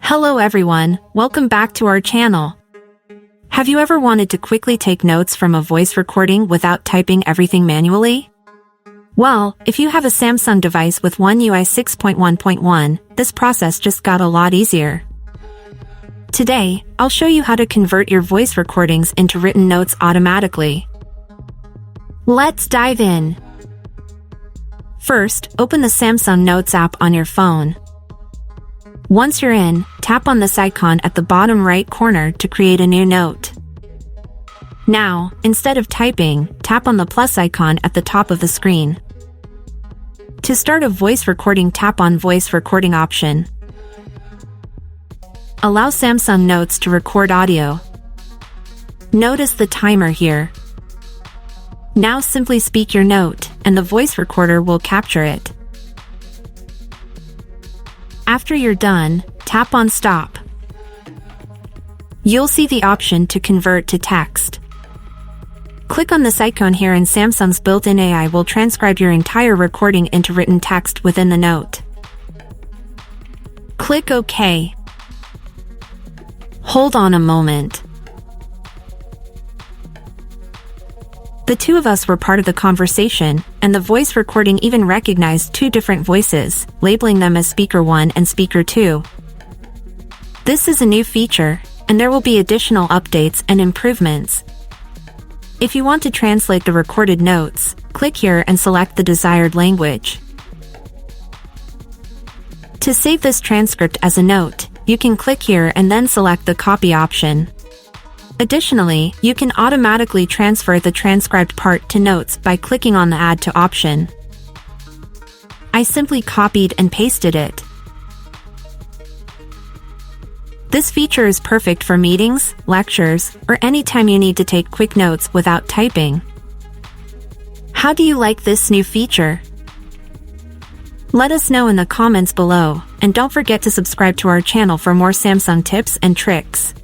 Hello everyone, welcome back to our channel. Have you ever wanted to quickly take notes from a voice recording without typing everything manually? Well, if you have a Samsung device with One UI 6.1.1, this process just got a lot easier. Today, I'll show you how to convert your voice recordings into written notes automatically. Let's dive in. First, open the Samsung Notes app on your phone. Once you're in, tap on this icon at the bottom right corner to create a new note. Now, instead of typing, tap on the plus icon at the top of the screen. To start a voice recording, tap on Voice Recording option. Allow Samsung Notes to record audio. Notice the timer here. Now simply speak your note, and the voice recorder will capture it. After you're done, tap on Stop. You'll see the option to convert to text. Click on this icon here and Samsung's built-in AI will transcribe your entire recording into written text within the note. Click OK. Hold on a moment. The two of us were part of the conversation, and the voice recording even recognized two different voices, labeling them as Speaker 1 and Speaker 2. This is a new feature, and there will be additional updates and improvements. If you want to translate the recorded notes, click here and select the desired language. To save this transcript as a note, you can click here and then select the copy option. Additionally, you can automatically transfer the transcribed part to notes by clicking on the Add to option. I simply copied and pasted it. This feature is perfect for meetings, lectures, or anytime you need to take quick notes without typing. How do you like this new feature? Let us know in the comments below, and don't forget to subscribe to our channel for more Samsung tips and tricks.